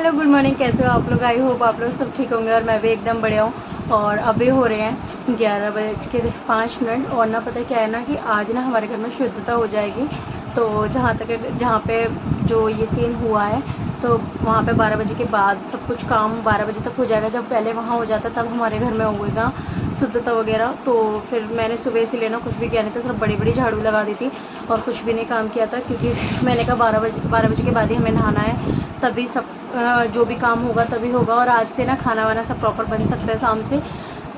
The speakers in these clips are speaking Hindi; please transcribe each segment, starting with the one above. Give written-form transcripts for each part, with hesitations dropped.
हेलो गुड मॉर्निंग, कैसे हो आप लोग। आई होप आप लोग सब ठीक होंगे और मैं भी एकदम बढ़िया हूँ। और अभी हो रहे हैं 11:05 और ना पता क्या है ना कि आज ना हमारे घर में शुद्धता हो जाएगी। तो जहाँ पे जो ये सीन हुआ है तो वहाँ पे 12 बजे के बाद सब कुछ काम 12 बजे तक हो जाएगा। जब पहले वहाँ हो जाता तब हमारे घर में होगा शुद्धता वगैरह। तो फिर मैंने सुबह से लेना कुछ भी किया नहीं था, सिर्फ बड़ी बड़ी झाड़ू लगा दी थी और कुछ भी नहीं काम किया था, क्योंकि मैंने कहा 12 बजे के बाद ही हमें नहाना है, तभी सब जो भी काम होगा तभी होगा। और आज से ना खाना वाना सब प्रॉपर बन सकता है शाम से।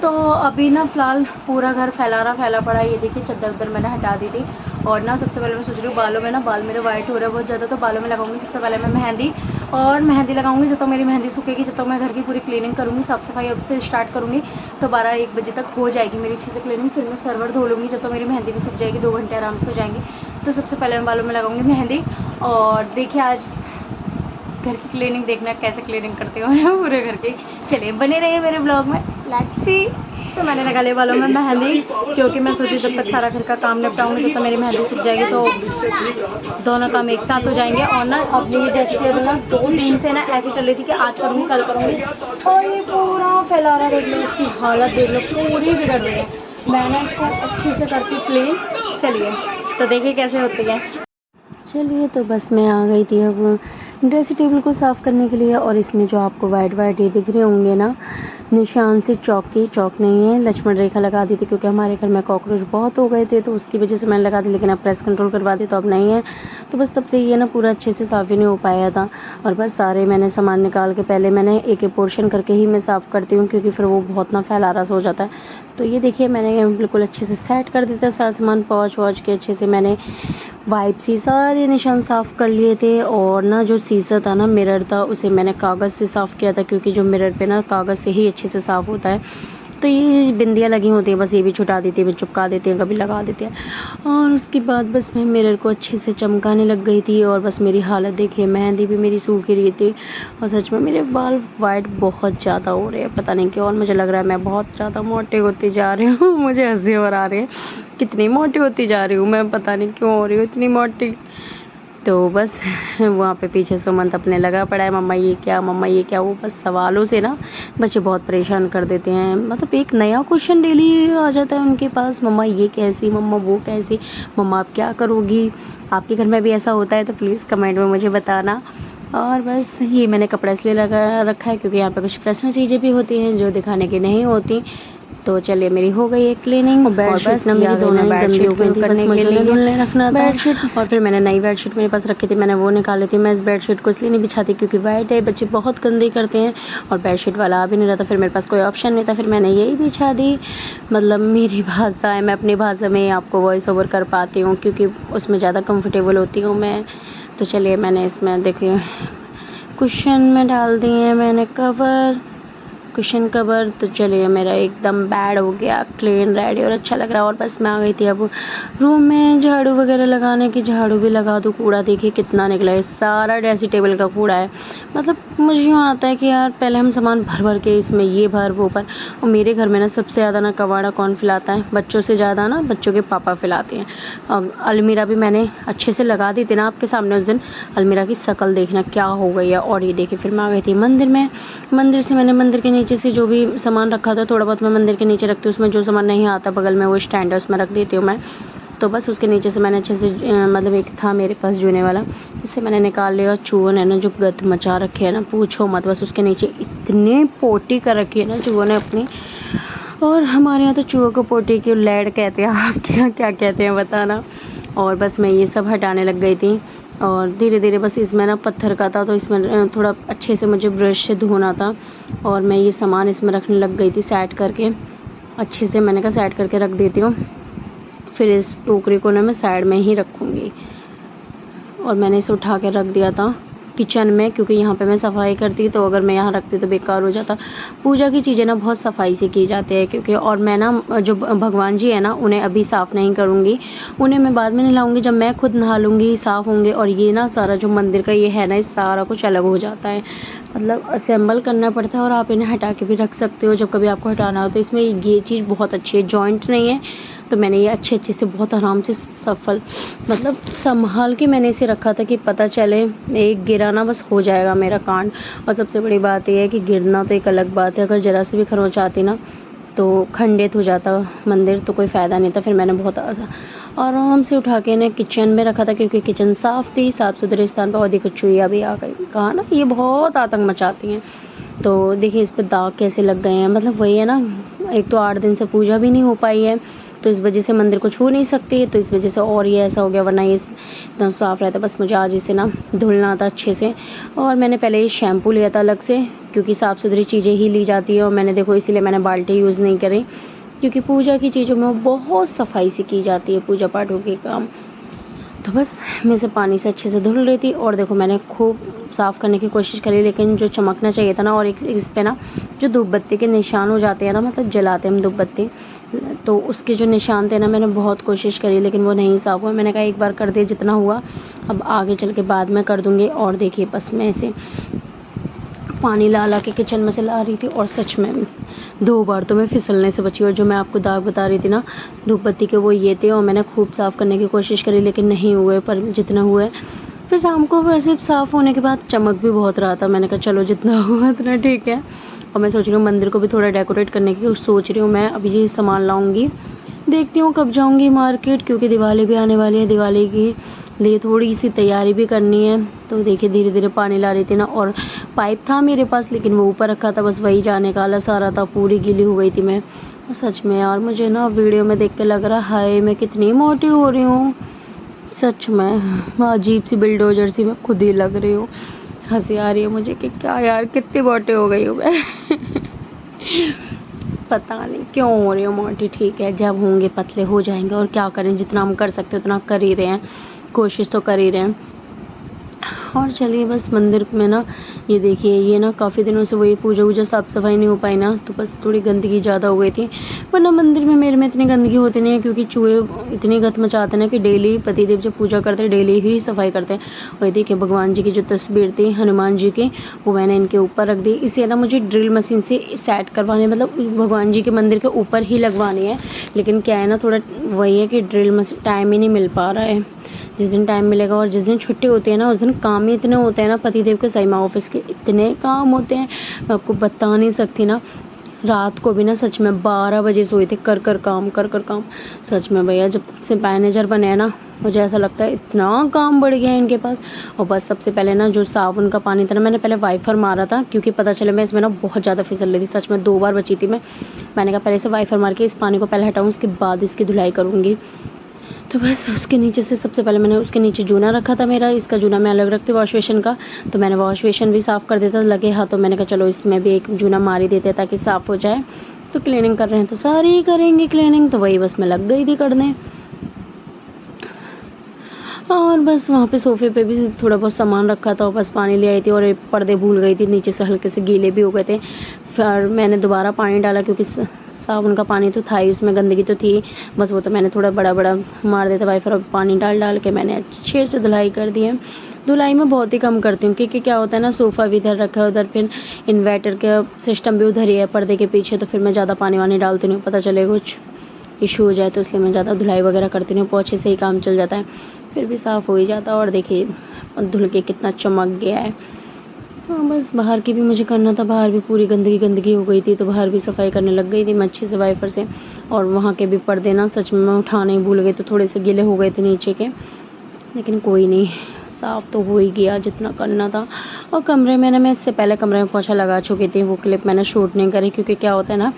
तो अभी ना फ़िलहाल पूरा घर फैला पड़ा है। ये देखिए चद्दर उद्दर मैंने हटा दी थी। और ना सबसे पहले मैं सोच रही हूँ बालों में ना बाल मेरे वाइट हो रहे हैं बहुत ज़्यादा, तो बालों में लगाऊंगी सबसे पहले मैं मेहंदी। और मेहंदी लगाऊंगी जब तक मेरी मेहंदी सूखेगी, जब तक मैं घर की पूरी क्लीनिंग करूँगी, साफ़ सफाई अब से स्टार्ट करूँगी। तो 12-1 बजे तक हो जाएगी मेरी अच्छे से क्लीनिंग। फिर मैं सर्वर धो लूँगी जब तक मेरी मेहंदी भी सूख जाएगी, 2 घंटे आराम से हो जाएंगे। तो सबसे पहले मैं बालों में लगाऊंगी मेहंदी। और देखिए आज घर की क्लीनिंग देखना कैसे क्लीनिंग करती हूँ मैं पूरे घर की। चलिए बने रहिए मेरे ब्लॉग में, लेट्स सी। तो मैंने लगा लिया बालों में मेहंदी, क्योंकि मैं सोची जब तक सारा घर का काम निपटाऊंगी जब तक मेरी मेहंदी सूख जाएगी तो दोनों काम एक साथ हो जाएंगे। और ना अपनी ये वेजिटेबल ना 2 दिन से ना ऐसी चल रही थी कि आज करूँगी कल करूँगी, और ये पूरा फैलाना देख लो, इसकी हालत देख लो, पूरी बिगड़ रही है। मैं ना इसको अच्छे से करती क्लीन। चलिए तो देखिए कैसे होती है। चलिए तो बस मैं आ गई थी अब ड्रेसिंग टेबल को साफ़ करने के लिए। और इसमें जो आपको वाइट ये दिख रहे होंगे ना निशान से चौक नहीं है, लक्ष्मण रेखा लगा दी थी, क्योंकि हमारे घर में कॉकरोच बहुत हो गए थे तो उसकी वजह से मैंने लगा दी। लेकिन अब प्रेस कंट्रोल करवा दी तो अब नहीं है। तो बस तब से ये ना पूरा अच्छे से साफ़ ही नहीं हो पाया था। और बस सारे मैंने सामान निकाल के पहले मैंने एक पोर्शन करके ही मैं साफ़ करती हूँ, क्योंकि फिर वो बहुत ना फैलारा सा हो जाता है। तो ये देखिए मैंने बिल्कुल अच्छे से सेट कर दिया था सारा सामान, पहुँच के अच्छे से मैंने वाइप से सारे निशान साफ़ कर लिए थे। और ना जो शीशा था ना, मिरर था, उसे मैंने कागज़ से साफ़ किया था, क्योंकि जो मिरर पे ना कागज़ से ही अच्छे से साफ़ होता है। तो ये बिंदियाँ लगी होती हैं, बस ये भी छुटा देती है, मैं चिपका देती हैं, कभी लगा देते हैं। और उसके बाद बस मैं मिरर को अच्छे से चमकाने लग गई थी। और बस मेरी हालत देखिए, मेहंदी भी मेरी सूख ही रही थी। और सच में मेरे बाल वाइट बहुत ज़्यादा हो रहे हैं, पता नहीं क्यों। और मुझे लग रहा है मैं बहुत ज़्यादा मोटी होती जा रही हूँ। मुझे हंसी और आ रही है, कितनी मोटी होती जा रही हूँ मैं, पता नहीं क्यों हो रही हूँ इतनी मोटी। तो बस वहाँ पे पीछे सुमंत अपने लगा पड़ा है, मम्मा ये क्या, मम्मा ये क्या। वो बस सवालों से ना बच्चे बहुत परेशान कर देते हैं। मतलब एक नया क्वेश्चन डेली आ जाता है उनके पास, मम्मा ये कैसी, मम्मा वो कैसी, मम्मा आप क्या करोगी। आपके घर में भी ऐसा होता है तो प्लीज़ कमेंट में मुझे बताना। और बस ये मैंने कपड़ा इसलिए लगा रखा है क्योंकि यहाँ पे कुछ पर्सनल चीज़ें भी होती हैं जो दिखाने की नहीं होती। तो चलिए मेरी हो गई है क्लीनिंग। और बस ना मेरी दोनों ही गंदी हो गई थी, बस मुझे धुलने रखना था बेडशीट। और फिर मैंने नई बेडशीट मेरे पास रखी थी, मैंने वो निकाली थी। मैं इस बेडशीट को इसलिए नहीं बिछाती क्योंकि वाइट है, बच्चे बहुत गंदी करते हैं और बेडशीट वाला आ भी नहीं रहा था। फिर मेरे पास कोई ऑप्शन नहीं था, फिर मैंने यही बिछा दी। मतलब मेरी भाषा है, मैं अपनी भाषा में आपको वॉइस ओवर कर पाती हूँ क्योंकि उसमें ज़्यादा कंफर्टेबल होती हूँ मैं। तो चलिए मैंने इसमें देखिए कुशन में डाल दिए हैं मैंने कवर, कुशन कवर। तो चलिए मेरा एकदम बेड हो गया क्लीन, रेडी और अच्छा लग रहा है। और बस मैं आ गई थी अब रूम में झाड़ू वगैरह लगाने की, झाड़ू भी लगा दूँ। कूड़ा देखिए कितना निकला है, सारा ड्रेसिंग टेबल का कूड़ा है। मतलब मुझे यूँ आता है कि यार पहले हम सामान भर के इसमें ये भर वो भर। और मेरे घर में ना सबसे ज़्यादा ना कबाड़ा कौन फैलाता है, बच्चों से ज़्यादा ना बच्चों के पापा फैलाते हैं। अलमीरा भी मैंने अच्छे से लगा दी थी ना आपके सामने उस दिन, अलमीरा की शक्ल देखना क्या हो गई है। और ये देखिए फिर मैं आ गई थी मंदिर में। मंदिर से मैंने मंदिर के नीचे से जो भी सामान रखा था, थोड़ा बहुत मैं मंदिर के नीचे रखती हूँ, उसमें जो सामान नहीं आता बगल में वो स्टैंड है उसमें रख देती हूँ मैं। तो बस उसके नीचे से मैंने अच्छे से मतलब एक था मेरे पास जूने वाला, उससे मैंने निकाल लिया। चूहों ने ना जो गंद मचा रखे है ना पूछो मत, बस उसके नीचे इतने पोटी कर रखी है ना चूहों ने अपनी। और हमारे यहाँ तो चूहों को पोटी की लैड कहते हैं, आपके यहाँ क्या कहते हैं बताना। और बस मैं ये सब हटाने लग गई थी। और धीरे धीरे बस इसमें ना पत्थर का था तो इसमें थोड़ा अच्छे से मुझे ब्रश से धोना था। और मैं ये सामान इसमें रखने लग गई थी सेट करके, अच्छे से मैंने कहा सेट करके रख देती हूँ। फिर इस टोकरी को ना मैं साइड में ही रखूँगी। और मैंने इसे उठा के रख दिया था किचन में, क्योंकि यहाँ पे मैं सफाई करती तो अगर मैं यहाँ रखती तो बेकार हो जाता। पूजा की चीज़ें ना बहुत सफाई से की जाती है क्योंकि। और मैं ना जो भगवान जी है ना उन्हें अभी साफ़ नहीं करूँगी, उन्हें मैं बाद में नहलाऊँगी जब मैं खुद नहा लूँगी, साफ़ होंगे। और ये ना सारा जो मंदिर का ये है ना, इस सारा कुछ अलग हो जाता है। मतलब असेंबल करना पड़ता है और आप इन्हें हटा के भी रख सकते हो जब कभी आपको हटाना हो। तो इसमें ये चीज़ बहुत अच्छी है, जॉइंट नहीं है, तो मैंने ये अच्छे से बहुत आराम से सफल मतलब संभाल के मैंने इसे रखा था कि पता चले एक गिरा ना बस हो जाएगा मेरा कांड। और सबसे बड़ी बात यह है कि गिरना तो एक अलग बात है, अगर ज़रा से भी खरोंच आती ना तो खंडित हो जाता मंदिर, तो कोई फ़ायदा नहीं था। फिर मैंने बहुत आराम से उठा के इन्हें किचन में रखा था क्योंकि किचन साफ़ थी, साफ़ सुथरे स्थान पर। और देखो चुईया भी आ गई, कहा ना ये बहुत आतंक मचाती हैं। तो देखिए इस पर दाग कैसे लग गए हैं, मतलब वही है ना, एक तो 8 दिन से पूजा भी नहीं हो पाई है तो इस वजह से मंदिर को छू नहीं सकती, तो इस वजह से और ये ऐसा हो गया, वरना ये एकदम साफ़ रहता। बस मुझे आज इसे ना धुलना था अच्छे से। और मैंने पहले ये शैम्पू लिया था अलग से क्योंकि साफ़ सुथरी चीज़ें ही ली जाती है। और मैंने देखो इसीलिए मैंने बाल्टी यूज़ नहीं करी क्योंकि पूजा की चीज़ों में बहुत सफाई से की जाती है पूजा पाठों के काम। तो बस मैं इसे पानी से अच्छे से धुल रही थी और देखो मैंने खूब साफ़ करने की कोशिश करी, लेकिन जो चमकना चाहिए था ना, और एक इस पे ना जो धूप बत्ती के निशान हो जाते हैं ना, मतलब जलाते हम धूप बत्ती, तो उसके जो निशान थे ना, मैंने बहुत कोशिश करी लेकिन वो नहीं साफ़ हुआ। मैंने कहा एक बार कर दिया जितना हुआ, अब आगे चल के बाद में कर दूँगी। और देखिए बस मैं इसे पानी ला के किचन में से ला रही थी और सच में 2 बार तो मैं फिसलने से बची। और जो मैं आपको दाग बता रही थी ना धूप बत्ती के, वो ये थे। और मैंने खूब साफ़ करने की कोशिश करी लेकिन नहीं हुए, पर जितना हुए फिर शाम को वैसे साफ़ होने के बाद चमक भी बहुत रहा था। मैंने कहा चलो जितना हुआ उतना ठीक है। और मैं सोच रही हूँ मंदिर को भी थोड़ा डेकोरेट करने की सोच रही हूँ। मैं अभी ये सामान लाऊंगी, देखती हूँ कब जाऊँगी मार्केट, क्योंकि दिवाली भी आने वाली है, दिवाली के लिए थोड़ी सी तैयारी भी करनी है। तो देखिए धीरे धीरे पानी ला रही थी ना, और पाइप था मेरे पास लेकिन वो ऊपर रखा था, बस वही जाने का आलस आ रहा था, पूरी गीली हो गई थी मैं। और सच में यार मुझे ना वीडियो में देख के लग रहा है हाय मैं कितनी मोटी हो रही हूँ, सच में अजीब सी बिल्डोजर सी मैं खुद ही लग रही हूँ। हंसी आ रही है मुझे कि क्या यार कितनी मोटी हो गई हूँ मैं। पता नहीं क्यों हो रही हूँ मोटी, ठीक है जब होंगे पतले हो जाएंगे, और क्या करें, जितना हम कर सकते हैं उतना कर ही रहे हैं, कोशिश तो कर ही रहे हैं। और चलिए बस मंदिर में ना ये देखिए, ये ना काफ़ी दिनों से वही पूजा वूजा साफ़ सफाई नहीं हो पाई ना, तो बस थोड़ी गंदगी ज़्यादा हो गई थी। वरना मंदिर में मेरे में इतनी गंदगी होती नहीं है क्योंकि चूहे इतनी गत मचाते ना कि डेली पतिदेव जब पूजा करते हैं डेली ही सफाई करते हैं। वही देखिए भगवान जी की जो तस्वीर थी हनुमान जी की, वो मैंने इनके ऊपर रख दी। इसे ना मुझे ड्रिल मशीन से सेट करवाने, मतलब भगवान जी के मंदिर के ऊपर ही लगवानी है, लेकिन क्या है ना थोड़ा वही है कि ड्रिल मशीन टाइम ही नहीं मिल पा रहा है। जिस दिन टाइम मिलेगा, और जिस दिन छुट्टी होती है ना उस दिन काम ही इतने होते हैं ना, पतिदेव के सही में ऑफिस के इतने काम होते हैं मैं आपको बता नहीं सकती ना। रात को भी ना सच में 12 बजे सोए थे, कर कर काम। सच में भैया जब से मैनेजर बने हैं ना मुझे ऐसा लगता है इतना काम बढ़ गया है इनके पास। और बस सबसे पहले ना जो साबुन का पानी था ना, मैंने पहले वाइफर मारा था क्योंकि पता चला मैं इसमें ना बहुत ज़्यादा फिसल रही थी, सच में 2 बार बची थी मैं। मैंने कहा पहले से वाइफर मार के इस पानी को पहले हटाऊँ, उसके बाद इसकी धुलाई करूँगी। तो बस उसके नीचे से सबसे पहले मैंने उसके नीचे जूना रखा था मेरा, इसका जूना मैं अलग रखती वॉश बेसिन का, तो मैंने वॉश बेसिन भी साफ़ कर देता लगे हाथों। मैंने कहा चलो इसमें भी एक जूना मार ही देते ताकि साफ़ हो जाए। तो क्लीनिंग कर रहे हैं तो सारी ही करेंगे क्लीनिंग, तो वही बस मैं लग गई थी करने। और बस वहाँ पे सोफ़े पे भी थोड़ा बहुत सामान रखा था और बस पानी ले आई थी, और पर्दे भूल गई थी, नीचे से हल्के से गीले भी हो गए थे। फिर मैंने दोबारा पानी डाला क्योंकि साबुन का पानी तो था ही, उसमें गंदगी तो थी, बस वो तो मैंने थोड़ा बड़ा मार देता वाइफर, और पानी डाल के मैंने अच्छे से धुलाई कर दी है। धुलाई मैं बहुत ही कम करती हूँ क्योंकि क्या होता है ना, सोफ़ा भी इधर रखा है, उधर फिर इन्वर्टर का सिस्टम भी उधर ही है पर्दे के पीछे, तो फिर मैं ज़्यादा पानी वानी डालती नहीं, पता चले कुछ इशू हो जाए, तो इसलिए मैं ज़्यादा धुलाई वगैरह करती नहीं, पोछे से ही काम चल जाता है, फिर भी साफ़ हो ही जाता है। और देखिए धुल के कितना चमक गया है। हाँ बस बाहर की भी मुझे करना था, बाहर भी पूरी गंदगी हो गई थी, तो बाहर भी सफाई करने लग गई थी मैं अच्छे से वाइफर से। और वहाँ के भी पर्दे ना सच में मैं उठाने ही भूल गई, तो थोड़े से गीले हो गए थे नीचे के, लेकिन कोई नहीं साफ़ तो हो ही गया जितना करना था। और कमरे में ना मैं इससे पहले कमरे में पोछा लगा चुकी थी, वो क्लिप मैंने शूट नहीं करी क्योंकि क्या होता है ना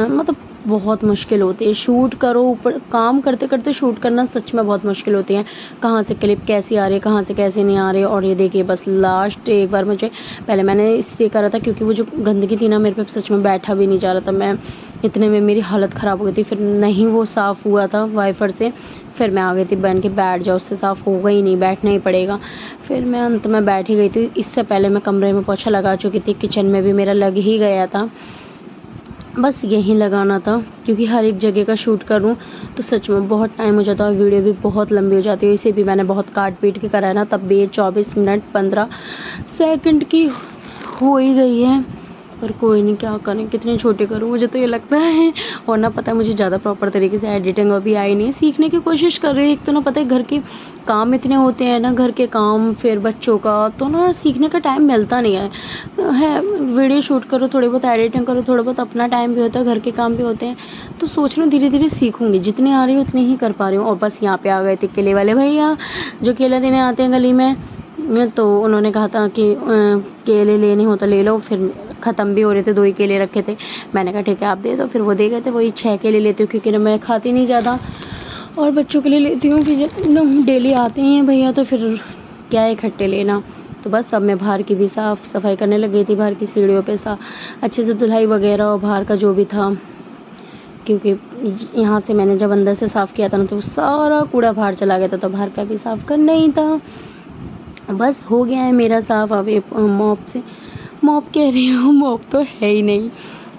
मतलब बहुत मुश्किल होती है शूट करो, ऊपर काम करते करते शूट करना सच में बहुत मुश्किल होती है, कहाँ से क्लिप कैसी आ रही है कहाँ से कैसे नहीं आ रही। और ये देखिए बस लास्ट एक बार मुझे, पहले मैंने इससे करा था क्योंकि वो जो गंदगी थी ना मेरे पे सच में बैठा भी नहीं जा रहा था, मैं इतने में मेरी हालत ख़राब हो गई थी, फिर नहीं वो साफ़ हुआ था वाइफर से, फिर मैं आ गई थी बहन के बैठ जाओ, उससे साफ़ होगा ही नहीं, बैठना ही पड़ेगा। फिर मैं अंत में बैठ ही गई थी। इससे पहले मैं कमरे में पोछा लगा चुकी थी, किचन में भी मेरा लग ही गया था, बस यहीं लगाना था क्योंकि हर एक जगह का शूट करूं तो सच में बहुत टाइम हो जाता है और वीडियो भी बहुत लंबी हो जाती है। इसे भी मैंने बहुत काट पीट के कराया ना, तब भी 24 मिनट 15 सेकंड की हो ही गई है, पर कोई नहीं, क्या करें, कितने छोटे करूँ, मुझे तो ये लगता है। और ना पता है मुझे ज़्यादा प्रॉपर तरीके से एडिटिंग अभी आई नहीं है, सीखने की कोशिश कर रही है। एक तो ना पता है घर के काम इतने होते हैं ना, घर के काम फिर बच्चों का, तो ना सीखने का टाइम मिलता नहीं है। वीडियो शूट करो, थोड़ी बहुत एडिटिंग करो, थोड़ा बहुत अपना टाइम भी होता है, घर के काम भी होते हैं, तो सोच रही हूँ धीरे धीरे सीखूंगी, जितनी आ रही है उतनी ही कर पा रही हूँ। और बस यहाँ पे आ गए थे केले वाले भैया, जो केला देने आते हैं गली में, तो उन्होंने कहा था कि केले लेने हो तो ले लो। फिर ख़त्म भी हो रहे थे, 2 ही केले रखे थे, मैंने कहा ठीक है आप दे दो। फिर वो दे गए थे, वही 6 केले लेती हूँ क्योंकि ना मैं खाती नहीं ज़्यादा, और बच्चों के लिए लेती हूँ कि जब डेली आते हैं भैया तो फिर क्या है इकट्ठे लेना। तो बस अब मैं बाहर की भी साफ़ सफाई करने लग गई थी, बाहर की सीढ़ियों पे अच्छे से धुलाई वगैरह, और बाहर का जो भी था, क्योंकि यहाँ से मैंने जब अंदर से साफ़ किया था ना तो सारा कूड़ा बाहर चला गया था, तो बाहर का भी साफ़ करना ही था। बस हो गया है मेरा साफ़। अब ये मॉप कह रही हूँ, मॉप तो है ही नहीं,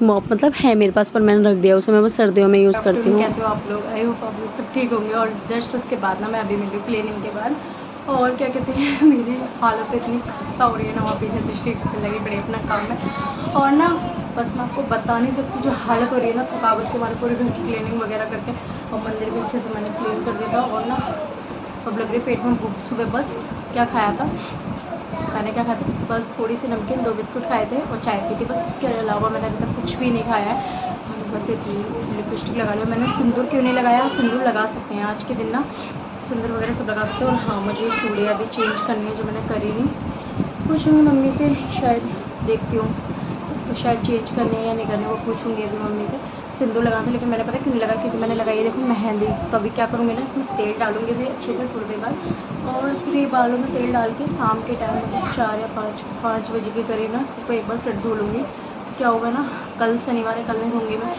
मॉप मतलब है मेरे पास पर मैंने रख दिया उसे, मैं बस सर्दियों में यूज़ करती हूँ। कैसे हो आप लोग? आई होप आप लोग सब ठीक होंगे। और जस्ट उसके बाद ना मैं अभी मिली क्लीनिंग के बाद, और क्या कहते हैं मेरी हालत इतनी खस्ता हो रही है ना, वहाँ पीछे डिस्ट्रिक्ट लगी पड़ी अपना काम में, और ना बस मैं आपको बता नहीं सकती जो हालत हो रही है ना, थकावट के बाद पूरे घर की क्लीनिंग वगैरह करके, और मंदिर भी अच्छे से मैंने क्लीन कर दिया था। और ना सब लग रही पेट में भूख। सुबह बस क्या खाया था, मैंने क्या खाया था, बस थोड़ी सी नमकीन, 2 बिस्कुट खाए थे और चाय पी थी, बस इसके अलावा मैंने अभी तक कुछ भी नहीं खाया है। बस एक लिपस्टिक लगा लिया मैंने। सिंदूर क्यों नहीं लगाया? सिंदूर लगा सकते हैं आज के दिन ना, सिंदूर वगैरह सब लगा सकते हैं। और हाँ, मुझे चूड़ियाँ भी चेंज करनी है जो मैंने करी नहीं। पूछूँगी मम्मी से, शायद देखती हूँ तो शायद चेंज करने या नहीं करने, वो पूछूँगी अभी मम्मी से। सिंदूर लगाना था लेकिन मैंने पता क्यों नहीं लगा, क्योंकि मैंने लगाई है देखो मेहंदी। तो अभी क्या करूँगी ना, इसमें तेल डालूँगी भी अच्छे से थोड़ी देर बाद, और फिर ये बालों में तेल डाल के शाम के टाइम में 4 या 5 बजे के करीब ना सबको एक बार फिर धो लूँगी। क्या होगा ना, कल शनिवार है, कल नहीं धोंगी मैं,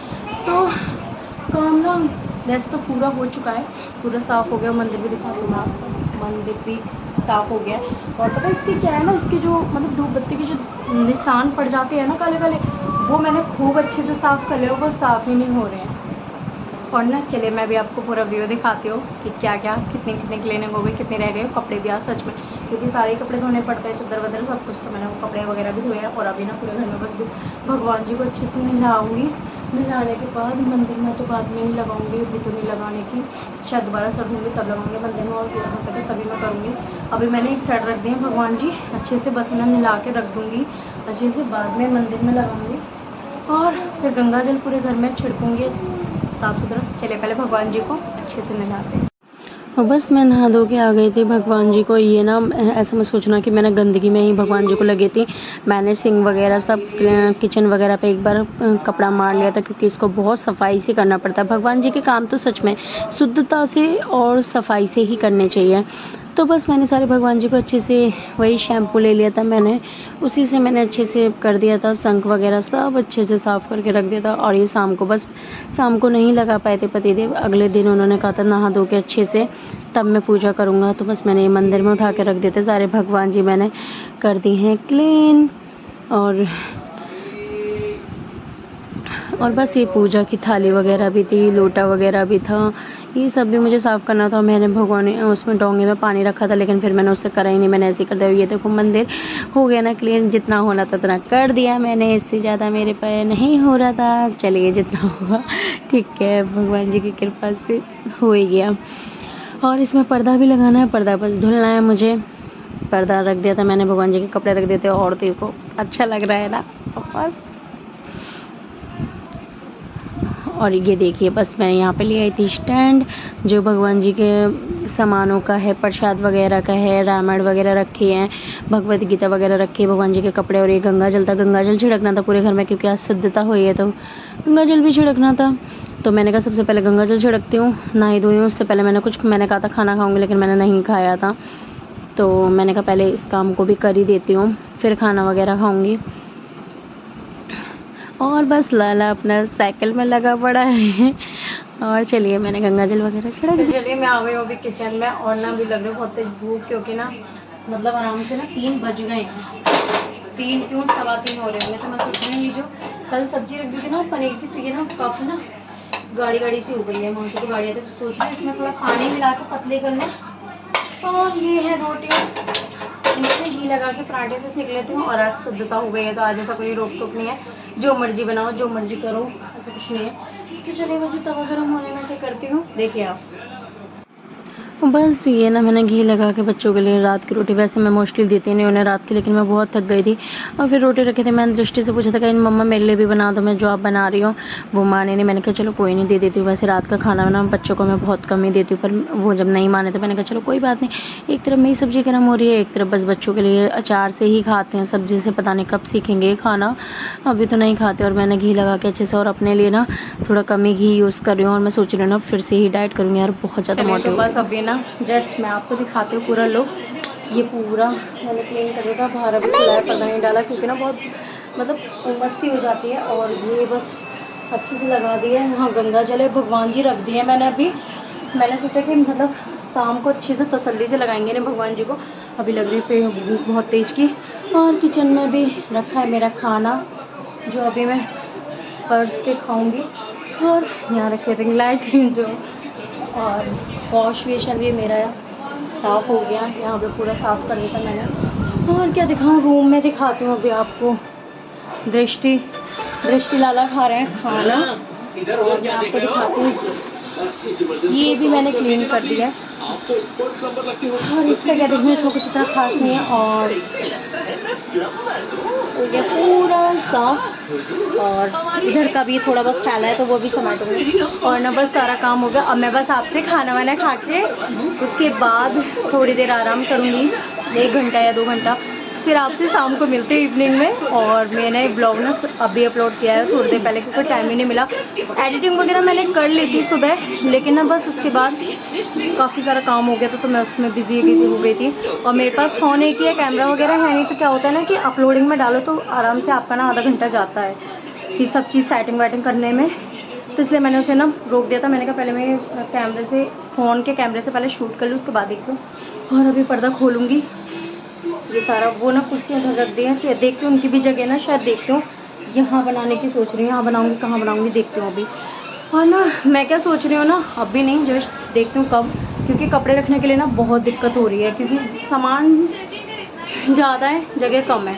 तो काम ना वैसे तो पूरा हो चुका है, पूरा साफ़ हो गया। मंदिर भी दिखा दूँ मैं आपको, मंदिर भी साफ़ हो गया है। और पता है इसकी क्या है ना, इसके जो मतलब धूप बत्ती के जो निशान पड़ जाते हैं ना काले काले, वो मैंने खूब अच्छे से साफ़ कर लिया, वो साफ़ ही नहीं हो रहे हैं। और ना चलिए मैं भी आपको पूरा व्यू दिखाती हूँ कि क्या क्या कितनी क्लीनिंग हो गई, कितने रह गए। कपड़े भी आज सच में, क्योंकि सारे कपड़े धोने पड़ते हैं, चद्दर वदर सब कुछ, तो मैंने वो कपड़े वगैरह भी धोए हैं। और अभी ना पूरे घर में बस भगवान जी को अच्छे से नहलाऊँगी। नहलाने के बाद मंदिर में तो बाद में ही लगाऊंगी, अभी तो नहीं लगाने की, शायद दोबारा सर दूँगी तब लगाऊंगी मंदिर में, और तक है तभी मैं करूँगी। अभी मैंने एक साइड रख दिए हैं भगवान जी अच्छे से, बस उन्हें नहला के रख दूँगी अच्छे से, बाद में मंदिर में लगाऊंगी। और फिर गंगा जल पूरे घर में छिड़कूँगी साफ़ सुथरा। चलिए पहले भगवान जी को अच्छे से नहलाते हैं। और बस मैं नहा धो के आ गई थी भगवान जी को। ये ना ऐसा मत सोचना कि मैंने गंदगी में ही भगवान जी को लगी थी, मैंने सिंक वगैरह सब किचन वगैरह पे एक बार कपड़ा मार लिया था, क्योंकि इसको बहुत सफाई से करना पड़ता है। भगवान जी के काम तो सच में शुद्धता से और सफाई से ही करने चाहिए। तो बस मैंने सारे भगवान जी को अच्छे से, वही शैम्पू ले लिया था मैंने, उसी से मैंने अच्छे से कर दिया था, शंख वगैरह सब अच्छे से साफ़ करके रख दिया था। और ये शाम को नहीं लगा पाए थे पतिदेव, अगले दिन उन्होंने कहा था नहा धो के अच्छे से तब मैं पूजा करूँगा। तो बस मैंने ये मंदिर में उठा के रख दिए थे सारे भगवान जी, मैंने कर दी हैं क्लीन। और बस ये पूजा की थाली वगैरह भी थी, लोटा वगैरह भी था, ये सब भी मुझे साफ़ करना था। मैंने भगवान उसमें डोंगे में पानी रखा था, लेकिन फिर मैंने उससे करा ही नहीं, मैंने ऐसे ही कर दिया। ये देखो मंदिर हो गया ना क्लीन, जितना होना था उतना कर दिया मैंने, इससे ज़्यादा मेरे पे नहीं हो रहा था। चलिए जितना हुआ ठीक है, भगवान जी की कृपा से हो ही गया। और इसमें पर्दा भी लगाना है, पर्दा बस धुलना है मुझे। पर्दा रख दिया था मैंने, भगवान जी के कपड़े रख दिए थे, और देखो अच्छा लग रहा है ना बस। और ये देखिए बस मैं यहाँ पे ले आई थी स्टैंड, जो भगवान जी के सामानों का है, प्रसाद वगैरह का है, रामायण वगैरह रखी हैं, भगवत गीता वगैरह रखी है, भगवान जी के कपड़े। और ये गंगा जल था, गंगा जल छिड़कना था पूरे घर में, क्योंकि आज शुद्धता हुई है तो गंगा जल भी छिड़कना था। तो मैंने कहा सबसे पहले गंगा जल छिड़कती हूँ, नहाई धोई हूँ। उससे पहले मैंने कहा था खाना खाऊँगी, लेकिन मैंने नहीं खाया था, तो मैंने कहा पहले इस काम को भी कर ही देती हूँ, फिर खाना वगैरह खाऊँगी। और बस लाला अपना साइकिल में लगा पड़ा है। और चलिए मैंने गंगा जल वगैरह छिड़क दिया। चलिए मैं आ गई हूँ अभी किचन में, और ना भी लग रही बहुत तेज भूख, क्योंकि ना मतलब आराम से ना 3 बज गए हैं, 3 क्यों 3:15 हो रहे होंगे। तो मैं सोच रही हूँ जो कल सब्जी रख दी थी ना पनीर की, तो ये ना काफ़ी ना गाढ़ी सी हो गई है, वहाँ की तो गाड़ी आती है, तो सोच रही हूँ इसमें थोड़ा पानी मिला के पतले कर लें। और ये है रोटी, पहले से घी लगा के पराठे से सेक लेती हूँ और आज शुद्धता हो गई है तो आज ऐसा कोई रोक टोक नहीं है, जो मर्जी बनाओ जो मर्जी करो, ऐसा कुछ नहीं है। तो चलिए बस तवा गर्म होने में से करती हूँ, देखिए आप। बस ये ना मैंने घी लगा के बच्चों के लिए रात की रोटी, वैसे मैं मोस्टली देती नहीं उन्हें रात की, लेकिन मैं बहुत थक गई थी और फिर रोटी रखे थे। मैंने दृष्टि से पूछा था कहीं मम्मा मेरे लिए भी बना दो, मैं जो आप बना रही हूँ। वो माने नहीं, मैंने कहा चलो कोई नहीं दे देती हूँ। वैसे रात का खाना ना बच्चों को मैं बहुत कम ही देती हूँ, पर वो जब नहीं माने तो मैंने कहा चलो कोई बात नहीं। एक तरफ मेरी सब्जी गर्म हो रही है, एक तरफ बस बच्चों के लिए अचार से ही खाते हैं, सब्जी से पता नहीं कब सीखेंगे खाना, अभी तो नहीं खाते। और मैंने घी लगा के अच्छे से और अपने लिए ना थोड़ा कम ही घी यूज़ कर रही हूँ और मैं सोच रही हूँ ना फिर से ही डाइट करूँगी यार, बहुत ज़्यादा मोटी। बस अभी ना जस्ट मैं आपको दिखाती हूँ पूरा लुक। ये पूरा मैंने क्लीन कर दिया था, बाहर अभी खुला है, पर्दा नहीं डाला क्योंकि ना बहुत मतलब उमस सी हो जाती है। और ये बस अच्छे से लगा दिया है। यहाँ गंगा जल है, भगवान जी रख दिए मैंने अभी। मैंने सोचा कि मतलब शाम को अच्छे से तसल्ली से लगाएंगे ना भगवान जी को। अभी लग रही पे भूख बहुत तेज़ की। और किचन में भी रखा है मेरा खाना जो अभी मैं पर्स के खाऊँगी। और यहाँ रखे रिंग लाइट जो, और वॉश बेसिन भी मेरा साफ़ हो गया, यहाँ पे पूरा साफ़ कर लिया था मैंने। और क्या दिखाऊँ, रूम में दिखाती हूँ अभी आपको। दृष्टि लाला खा रहे हैं खाना और मैं आपको दिखाती हूँ। ये भी मैंने क्लीन कर दिया और इसका क्या देखना, इसमें कुछ इतना खास नहीं है। और ये पूरा साफ, और इधर का भी थोड़ा बहुत फैला है तो वो भी समेटूंगी। और ना बस सारा काम हो गया। अब मैं बस आपसे खाना वाना खा के उसके बाद थोड़ी देर आराम करूँगी, 1 घंटा या 2 घंटा, फिर आपसे शाम को मिलते हैं इवनिंग में। और मैंने ब्लॉग ना अभी अपलोड किया है थोड़ी देर पहले, क्योंकि टाइम ही नहीं मिला। एडिटिंग वगैरह मैंने कर ली थी सुबह, लेकिन ना बस उसके बाद काफ़ी सारा काम हो गया था तो मैं उसमें बिजी हो गई थी। और मेरे पास फ़ोन एक ही है, कैमरा वगैरह है नहीं, तो क्या होता है ना कि अपलोडिंग में डालो तो आराम से आपका ना आधा घंटा जाता है कि सब चीज़ सेटिंग वेटिंग करने में। तो इसलिए मैंने उसे ना रोक दिया था। मैंने कहा पहले मैं कैमरे से, फ़ोन के कैमरे से पहले शूट कर लूँ, उसके बाद देखूँ। और अभी पर्दा खोलूँगी। ये सारा वो ना कुर्सियाँ इधर रख दी हैं, फिर देखती हूँ उनकी भी जगह ना शायद देखती हूँ यहाँ बनाने की सोच रही हूँ। यहाँ बनाऊँगी, कहाँ बनाऊँगी देखती हूँ अभी। और ना मैं क्या सोच रही हूँ ना, अभी नहीं, जस्ट देखती हूँ कब, क्योंकि कपड़े रखने के लिए ना बहुत दिक्कत हो रही है, क्योंकि सामान ज़्यादा है, जगह कम है।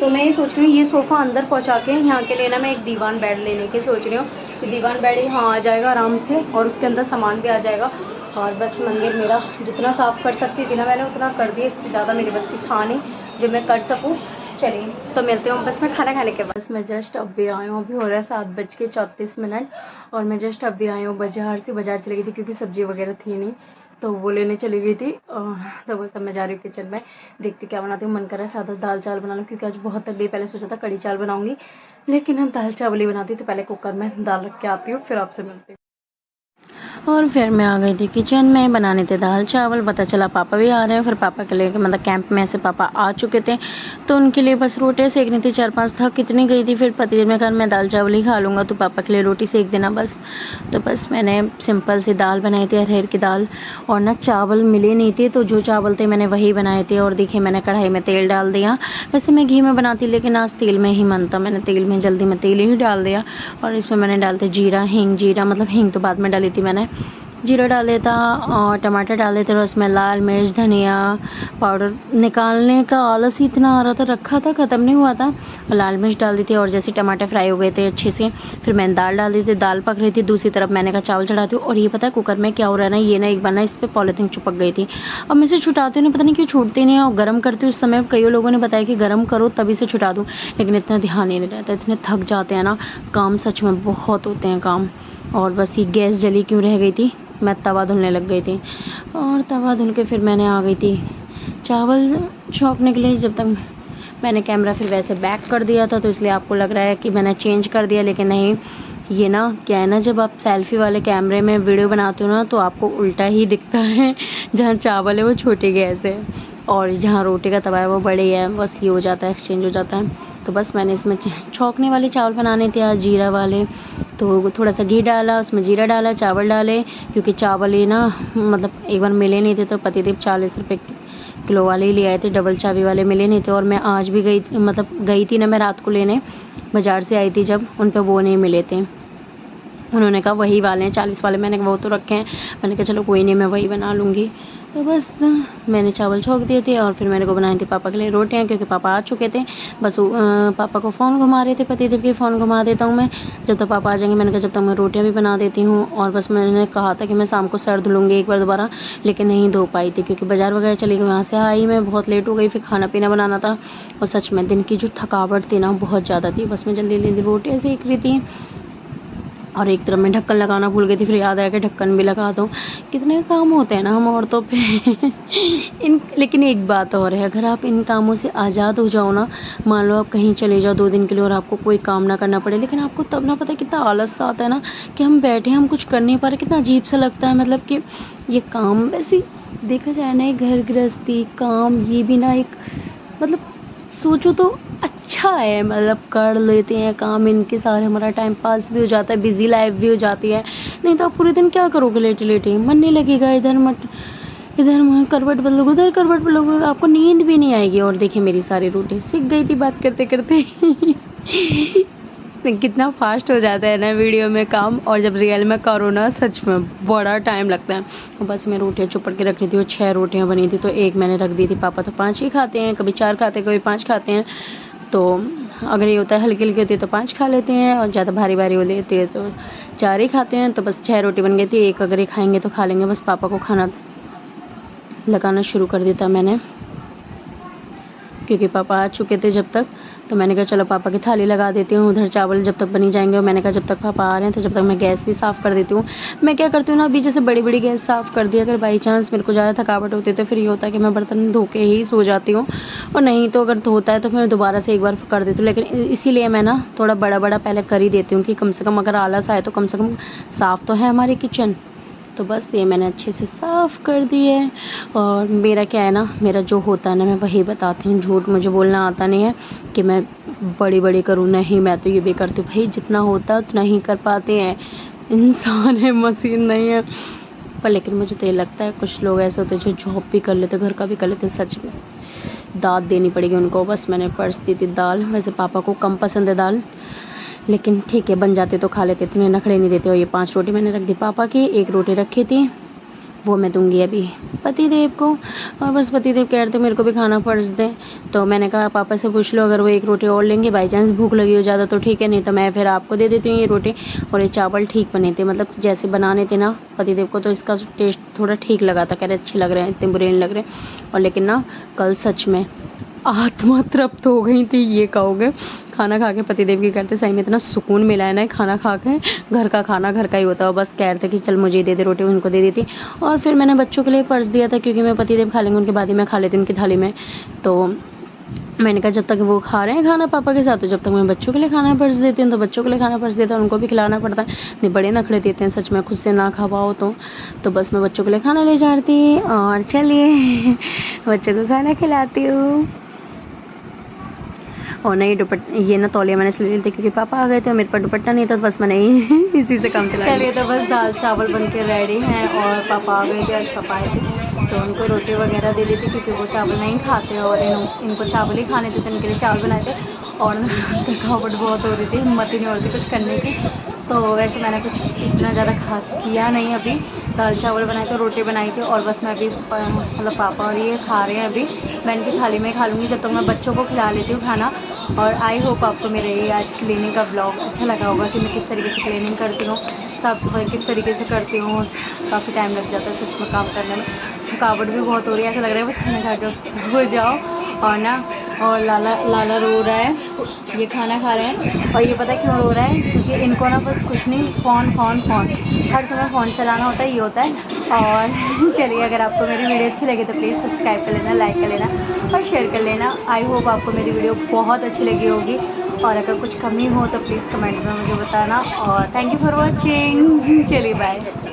तो मैं ये सोच रही हूँ ये सोफ़ा अंदर पहुँचा के यहाँ के लिए ना मैं एक दीवान बेड लेने की सोच रही हूँ कि दीवान बेड यहाँ आ जाएगा आराम से और उसके अंदर सामान भी आ जाएगा। और बस मंदिर मेरा जितना साफ़ कर सकती थी ना मैंने उतना कर दिया, इससे ज़्यादा मेरे बस की था नहीं जो मैं कर सकूँ। चलिए तो मिलते हूँ बस मैं खाना खाने के बाद। बस मैं जस्ट अभी आई हूँ, अभी हो रहा है 7:34 और मैं जस्ट अभी आई हूँ बाज़ार से चली गई थी क्योंकि सब्ज़ी वगैरह थी नहीं, तो वो लेने चली गई थी। तो वो सब मैं जा रही हूँ किचन में, देखती क्या बनाती हूँ। मन कर रहा है सादा दाल चावल बना लूँ क्योंकि आज बहुत थक गई। पहले सोचा था कड़ी चावल बनाऊँगी, लेकिन अब दाल चावल ही बनाती। तो पहले कुकर में दाल रख के आती हूँ, फिर आपसे मिलती हूँ। और फिर मैं आ गई थी किचन में, बनाने थे दाल चावल। पता चला पापा भी आ रहे हैं, फिर पापा के लिए मतलब कैंप में से पापा आ चुके थे तो उनके लिए बस रोटी सेकनी थी। 4-5 थक कितनी गई थी, फिर पति ने कहा मैं दाल चावल ही खा लूँगा तो पापा के लिए रोटी सेक देना बस। तो बस मैंने सिंपल सी दाल बनाई थी, अरहर की दाल। और ना चावल मिले नहीं थे तो जो चावल थे मैंने वही बनाए थे। और देखिए मैंने कढ़ाई में तेल डाल दिया, वैसे मैं घी में बनाती लेकिन आज तेल में ही मन था, मैंने तेल में जल्दी में तेल ही डाल दिया। और इसमें मैंने डालते जीरा, हींग, जीरा मतलब हींग तो बाद में डाली थी मैंने, जीरा डाल देता और टमाटर डाल देते और उसमें लाल मिर्च, धनिया पाउडर निकालने का आलस ही इतना आ रहा था, रखा था ख़त्म नहीं हुआ था। और लाल मिर्च डाल दी थी और जैसे टमाटर फ्राई हो गए थे अच्छे से फिर मैंने दाल डाल दी थी। दाल पक रही थी, दूसरी तरफ मैंने कहा चावल चढ़ाती हूँ। और ये पता है कुकर में क्या हो रहा है ना, ये ना एक बार ना इस पर पॉलीथीन चिपक गई थी। अब मैं इसे छुटाती हूँ, पता नहीं क्यों छूटती नहीं है। और गर्म करती हूँ उस समय कई लोगों ने बताया कि गर्म करो तभी से छुटा दूँ, लेकिन इतना ध्यान ही नहीं रहता, इतने थक जाते हैं ना, काम सच में बहुत होते हैं काम। और बस ये गैस जली क्यों रह गई थी, मैं तवा धुलने लग गई थी और तवा धुल के फिर मैंने आ गई थी चावल छौंकने के लिए। जब तक मैंने कैमरा फिर वैसे बैक कर दिया था तो इसलिए आपको लग रहा है कि मैंने चेंज कर दिया, लेकिन नहीं। ये ना क्या है ना, जब आप सेल्फी वाले कैमरे में वीडियो बनाते हो ना तो आपको उल्टा ही दिखता है। जहाँ चावल है वो छोटी गैस है और जहाँ रोटी का तवा है वो बड़ी है, बस ये हो जाता है, एक्सचेंज हो जाता है। तो बस मैंने इसमें छौंकने वाले चावल बनाने थे आज, जीरा वाले। तो थोड़ा सा घी डाला, उसमें जीरा डाला, चावल डाले, क्योंकि चावल ही ना मतलब एक बार मिले नहीं थे तो पतिदेव 40 रुपये किलो वाले ही ले आए थे, डबल चाबी वाले मिले नहीं थे। और मैं आज भी गई थी ना, मैं रात को लेने बाज़ार से आई थी जब, उन पर वो नहीं मिले थे। उन्होंने कहा वही वाले हैं 40 वाले, मैंने कहा वो तो रखे हैं, मैंने कहा चलो कोई नहीं मैं वही बना लूँगी। तो बस मैंने चावल छोंक दिए थे और फिर मैंने को बनाई थी पापा के लिए रोटियां, क्योंकि पापा आ चुके थे। बस पापा को फ़ोन घुमा रहे थे, पतिदेव के फ़ोन घुमा देता हूँ मैं जब तक पापा आ जाएंगे। मैंने कहा जब तक मैं रोटियां भी बना देती हूँ। और बस मैंने कहा था कि मैं शाम को सर धुलूँगी एक बार दोबारा, लेकिन नहीं धो पाई थी क्योंकि बाज़ार वगैरह चली गई। वहाँ से आई मैं बहुत लेट हो गई, फिर खाना पीना बनाना था और सच में दिन की जो थकावट थी ना बहुत ज़्यादा थी। बस मैं जल्दी जल्दी रोटियाँ सेक रही थी और एक तरफ मैं ढक्कन लगाना भूल गई थी, फिर याद आया कि ढक्कन भी लगा दूँ। कितने काम होते हैं ना हम औरतों पे लेकिन एक बात और है, अगर आप इन कामों से आज़ाद हो जाओ ना, मान लो आप कहीं चले जाओ 2 दिन के लिए और आपको कोई काम ना करना पड़े, लेकिन आपको तब ना पता है कितना आलस आता है ना कि हम बैठे हम कुछ कर नहीं पा रहे, कितना अजीब सा लगता है। मतलब कि ये काम वैसे देखा जाए ना, घर गृहस्थी काम ये भी ना एक मतलब सोचो तो अच्छा है, मतलब कर लेते हैं काम इनके सारे, हमारा टाइम पास भी हो जाता है, बिजी लाइफ भी हो जाती है। नहीं तो आप पूरे दिन क्या करोगे लेटे लेटे, मन नहीं लगेगा, इधर करवट बदलोगे उधर करवट बदलोगे, आपको नींद भी नहीं आएगी। और देखिए मेरी सारी रोटी सीख गई थी बात करते करते कितना फास्ट हो जाता है ना वीडियो में काम, और जब रियल में करो ना सच में बड़ा टाइम लगता है। तो बस मैं रोटियां चुपड़ के रख रही थी और 6 रोटियां बनी थी तो एक मैंने रख दी थी। पापा तो 5 ही खाते हैं, कभी 4 खाते हैं, कभी 5 खाते हैं। तो अगर ये होता है हल्की हल्की होती है तो 5 खा लेते हैं, और ज़्यादा भारी भारी हो लेती है तो 4 ही खाते हैं। तो बस 6 रोटी बन गई थी, एक अगर ये खाएंगे तो खा लेंगे। बस पापा को खाना लगाना शुरू कर देता मैंने, क्योंकि पापा आ चुके थे जब तक। तो मैंने कहा चलो पापा की थाली लगा देती हूँ, उधर चावल जब तक बनी जाएंगे। और मैंने कहा जब तक पापा आ रहे हैं तो जब तक मैं गैस भी साफ़ कर देती हूँ। मैं क्या करती हूँ ना, अभी जैसे बड़ी बड़ी गैस साफ़ कर दी, अगर बाई चांस मेरे को ज़्यादा थकावट होती है तो फिर ये होता है कि मैं बर्तन धो के ही सो जाती हूँ, और नहीं तो अगर धोता है तो मैं दोबारा से एक बार कर देती हूँ। लेकिन इसीलिए मैं ना थोड़ा बड़ा बड़ा पहले कर ही देती हूँ कि कम से कम अगर आलस आए तो कम से कम साफ़ तो है हमारी किचन। तो बस ये मैंने अच्छे से साफ़ कर दी है। और मेरा क्या है ना, मेरा जो होता है ना मैं वही बताती हूँ, झूठ मुझे बोलना आता नहीं है कि मैं बड़ी बड़ी करूँ, नहीं मैं तो ये भी करती हूँ भाई, जितना होता है उतना ही कर पाते हैं, इंसान है मशीन नहीं है। पर लेकिन मुझे तो ये लगता है कुछ लोग ऐसे होते हैं जो जॉब भी कर लेते, घर का भी कर लेते, सच में दाद देनी पड़ेगी उनको। बस मैंने परस दी थी दाल, वैसे पापा को कम पसंद है दाल, लेकिन ठीक है बन जाते तो खा लेते थे, नखरे नहीं देते। और ये 5 रोटी मैंने रख दी पापा की, 1 रोटी रखी थी वो मैं दूंगी अभी पतिदेव को। और बस पतिदेव कह रहे थे मेरे को भी खाना परस दें, तो मैंने कहा पापा से पूछ लो, अगर वो 1 रोटी और लेंगे, बाई चांस भूख लगी हो ज़्यादा तो ठीक है, नहीं तो मैं फिर आपको दे देती हूँ ये रोटी। और ये चावल ठीक बने थे, मतलब जैसे बनाने थे ना पतिदेव को, तो इसका टेस्ट थोड़ा ठीक लगा था, कह रहे अच्छे लग रहे हैं, इतने बुरे नहीं लग रहे। और लेकिन ना कल सच में आत्मा तृप्त हो गई थी, ये कहोगे। खाना खा के पतिदेव की करते सही में इतना सुकून मिला है ना खाना खा के, घर का खाना घर का ही होता है। बस कह रहे थे कि चल मुझे दे दे रोटी, उनको दे दी थी। और फिर मैंने बच्चों के लिए पर्स दिया था, क्योंकि मैं पतिदेव खा लेंगे उनके बाद ही मैं खा लेती हूँ उनकी थाली में। तो मैंने कहा जब तक वो खा रहे हैं खाना पापा के साथ, तो जब तक मैं बच्चों के लिए खाना पर्स देती हूँ। तो बच्चों के लिए खाना पर्स देता हूँ, उनको भी खिलाना पड़ता है, नहीं बड़े नखरे देते हैं सच में, खुद से ना खा पाओ तो बस मैं बच्चों के लिए खाना ले जाती। और चलिए बच्चों को खाना खिलाती हूँ। और नहीं दुपट्टा, ये ना तौलिया मैंने इसलिए ली थी क्योंकि पापा आ गए थे, मेरे पर दुपट्टा नहीं था, तो बस मैंने इसी से काम चला। चलिए तो बस दाल चावल बन के रेडी हैं, और पापा आ गए थे, आज पापा आए थे तो उनको रोटी वगैरह दे दी थी, क्योंकि वो चावल नहीं खाते और इनको चावल ही खाने थे, तो इनके लिए चावल बनाए थे। और थकावट बहुत हो रही थी, हिम्मत ही नहीं हो रही थी कुछ करने की। तो वैसे मैंने कुछ इतना ज़्यादा खास किया नहीं, अभी दाल चावल बनाए थे, रोटी बनाई थी। और बस मैं अभी मतलब पापा और ये खा रहे हैं, अभी मैं इनकी थाली में खा लूँगी जब तक मैं बच्चों को खिला लेती हूँ खाना। और आई होप आपको मेरे ये आज क्लीनिंग का ब्लॉग अच्छा लगा होगा, कि मैं किस तरीके से क्लीनिंग करती हूँ, साफ़ सफाई किस तरीके से करती हूँ। काफ़ी टाइम लग जाता है सच में काम करने में, थकावट भी बहुत हो रही है, ऐसा लग रहा है बस खाना खा के हो जाओ। और ना, और लाला रो रहा है, ये खाना खा रहे हैं। और ये पता है क्यों रो रहा है, क्योंकि इनको ना बस कुछ नहीं, फ़ोन हर समय फ़ोन चलाना होता है, ये होता है। और चलिए, अगर आपको मेरी वीडियो अच्छी लगी तो प्लीज़ सब्सक्राइब कर लेना, लाइक कर लेना और शेयर कर लेना। आई होप आपको मेरी वीडियो बहुत अच्छी लगी होगी, और अगर कुछ कमी हो तो प्लीज़ कमेंट में मुझे बताना। और थैंक यू फॉर वॉचिंग, चलिए बाय।